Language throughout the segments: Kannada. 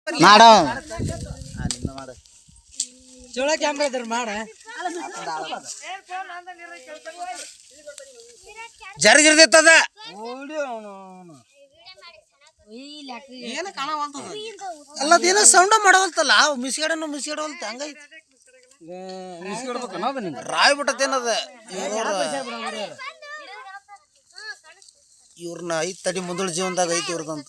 ಮಾಡೋ ಚೋಳ ಕ್ಯಾಮ್ರಾ ಇದ್ರ ಮಾಡ ಜರಗಿರ್ದಿತ್ತದ ಏನು ಕಾಣವಲ್ತದ ಅಲ್ಲದೇನೋ ಸೌಂಡ ಮಾಡವಲ್ತಲ್ಲ ಮಿಸ್ಗಡವಲ್ತ ಹಂಗೈತಿ ರಾಯ್ ಬಿಟ್ಟದೇನದ ಇವ್ರನ್ನ ಐತ್ ತಡಿ ಮುಂದಳ ಜೀವನದಾಗ ಐತಿ ಇವ್ರದಂತ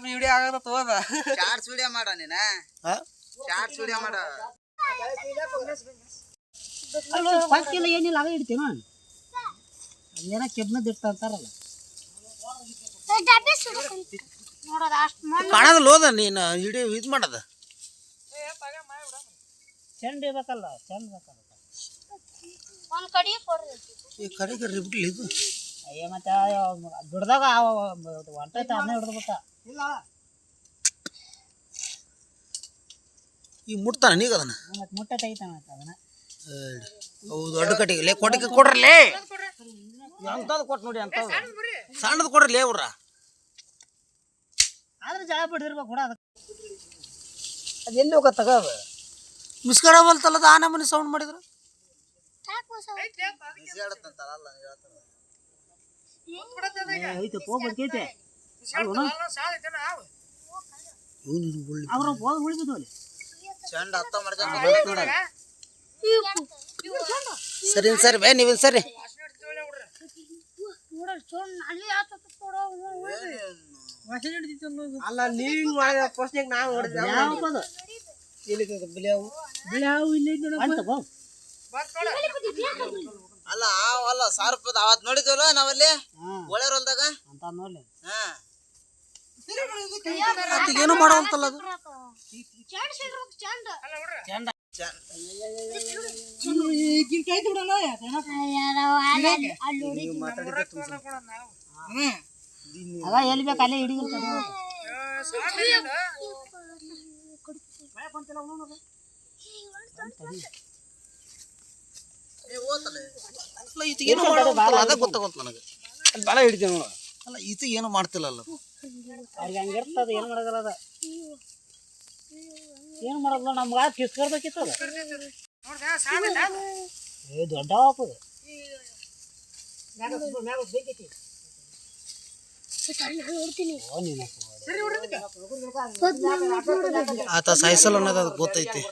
ವಿಡಿಯೋ ಆಗದ ತೋದ ಶಾರ್ಟ್ಸ್ ವಿಡಿಯೋ ಮಾಡ ನೀನ ಶಾರ್ಟ್ಸ್ ವಿಡಿಯೋ ಮಾಡ ಪಕ್ಕಿಲ್ಲ ಏನಿಲ್ಲ ಆಗ ಇಡ್ತೀನ ಅದೇನ ಕೆಬ್ನದ್ ಇರ್ತ ಅಂತಾರಲ್ಲ ಕಾಣದಲ್ಲ ಹೋದ ನೀನು ವಿಡಿಯೋ ಇದು ಮಾಡದ ಚೆಂಡ ಇರ್ಬೇಕಲ್ಲ ಚೆಂಡ ಬೇಕಲ್ಲ ಈ ಕಡೆಗೆ ರಿಬಿಟ್ಲಿ ಇದು ಅಯ್ಯ ಮತ್ತೆ ಬಿಡ್ದಾಗ ಹೊಂಟೈತೆ ಅದನ್ನ ಹಿಡ್ದ್ಬಿಟ್ಟ ಇಲ್ಲ ಈಗ ಮುಟ್ತಾನ ನೀಗ ಅದನ್ನ ಮತ್ತೆ ಮುಟ್ಟೆ ತೆಗಿತಾನ ಅದನ್ನ ಹೌದು ಅಡ್ಡು ಕಟ್ಟಿಗೆ ಕೊಟ್ಟಿಗೆ ಕೊಡ್ರಲ್ಲೇ ಎಂತದ್ ಕೊಟ್ಟು ನೋಡಿ ಅಂತ ಸಣ್ಣದು ಕೊಡ್ರಲ್ಲೇ ಅವ್ರ ಆದ್ರೆ ಜಳ ಬಿಡಿರ್ಬೇಕು ಕೂಡ ಅದಕ್ಕೆ ಅದು ಎಲ್ಲಿ ಹೋಗ ತಗೋದು ಮಿಸ್ಕಡವಲ್ತಲ್ಲದ ಆ ನಮೂನಿ ಸೌಂಡ್ ಮಾಡಿದ್ರು ಐತೆ ಹೋಗ್ಬೇಕೈತೆ ಅವ್ರ ಹೋಗಿ ಉಳಿಬಿದ್ದು ಅಲ್ಲಿ ಸರಿ ಸರಿ ಬೇ ನೀವು ಸರಿ ಅಲ್ಲ ನೀವು ಮಾಡಿದ ಪ್ರಶ್ನೆಗೆ ನಾವು ಅಲ್ಲ ಅಲ್ಲ ಸಾವಿರ ರೂಪಾಯಿ ಅವತ್ತು ನೋಡಿದ್ವಲ್ಲ ನಾವಲ್ಲಿ ಒಳ್ಳೆಯವ್ರ ಹೊಲ್ದಾಗ ಅಂತ ನೋಡ್ಲಿ ಏನು ಮಾಡವಲ್ತಲ್ಲ ಅದು ಅದ ಎಲ್ಲಿ ಬೇಕು ಅಲ್ಲೇ ಹಿಡಿದಿರ್ತ ಏನು ಮಾಡವಲ್ತಲ್ಲ ಅದ ಗೊತ್ತಾಗಂತ ನನಗೆ ಅಲ್ಲಿ ಬಾಳ ಹಿಡಿತೇವೆ ನೋಡು ಅಲ್ಲ ಇದು ಏನು ಮಾಡ್ತಿಲ್ಲಲ್ಲ ಅವ್ರಿಗೆ ಹಂಗಿರ್ತದ ಏನು ಮಾಡೋದಲ್ಲ ಅದ ಏನು ಮಾಡೋದು ನಮ್ಗೆ ಕಿಸ್ಕರ್ಬೇಕಿತ್ತು ಅದ ಏ ದೊಡ್ಡ ಹಾಕೋದು ಆತ ಸಾಯಿಸಲ್ಲ ಅನ್ನೋದು ಅದು ಗೊತ್ತೈತಿ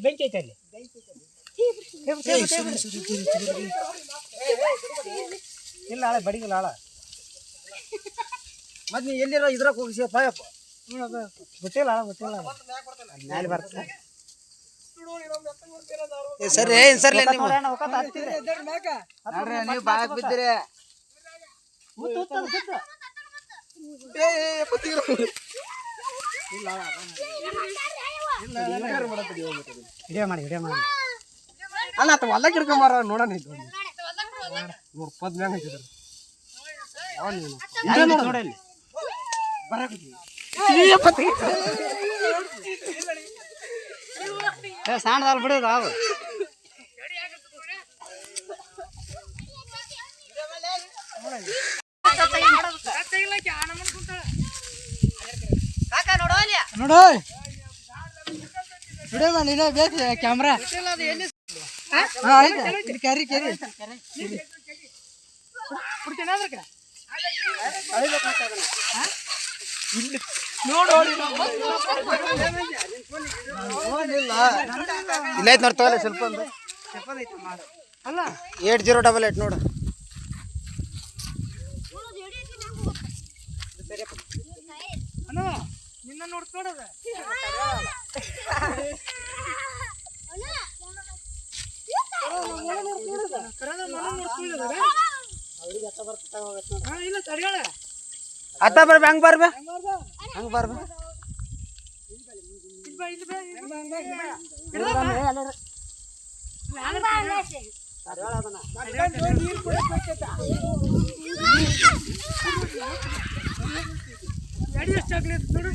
ಬೆಂಕಿ ಐತೆ ಅಲ್ಲಿ ಇಲ್ಲ ಆಳೆ ಬಡಿಗಿಲ್ಲ ಆಳ ಮತ್ತೆ ನೀ ಎಲ್ಲಿರೋ ಇದ್ರಾಗ ಹೋಗಿಸಿ ಪಾಯಪ್ಪ ಗೊತ್ತಿಲ್ಲ ಗೊತ್ತಿಲ್ಲ ಮೇಲೆ ಬರ್ತದೆ ಸರಿ ಸರಿ ನೀವು ಬಾಯಕ್ ಬಿದ್ದಿರಿ ವಿಡಿಯೋ ಮಾಡಿ ಅಲ್ಲ ಆತ ಹೊಲ ಕಿಡ್ಕೊಂಬಾರ ನೋಡೋಣ ನೋಡ್ಪದ್ ಮ್ಯಾಗ ನೋಡಲ್ಲಿ ಸಣ್ಣದಲ್ಲ ಬಿಡೋದು ಅವು ನೋಡು ವಿಡಿಯೋ ಮಾಡಿ ಬೇಕು ಕ್ಯಾಮ್ರಾ ಕೆರಿ ಇಲ್ಲ ಐತ್ ನೋಡ್ತಾವಲ್ಲ ಸ್ವಲ್ಪ ಅಲ್ಲ 8088 ನೋಡು ನಿನ್ನ ನೋಡ್ಕೊಡದ ಅತ್ತ ಬರ್ಬ ಹಂಗ ಬರ್ಬ ಹಂಗ ಬರ್ಬ ಚಾಕ್ಲೇಟ್ ನೋಡು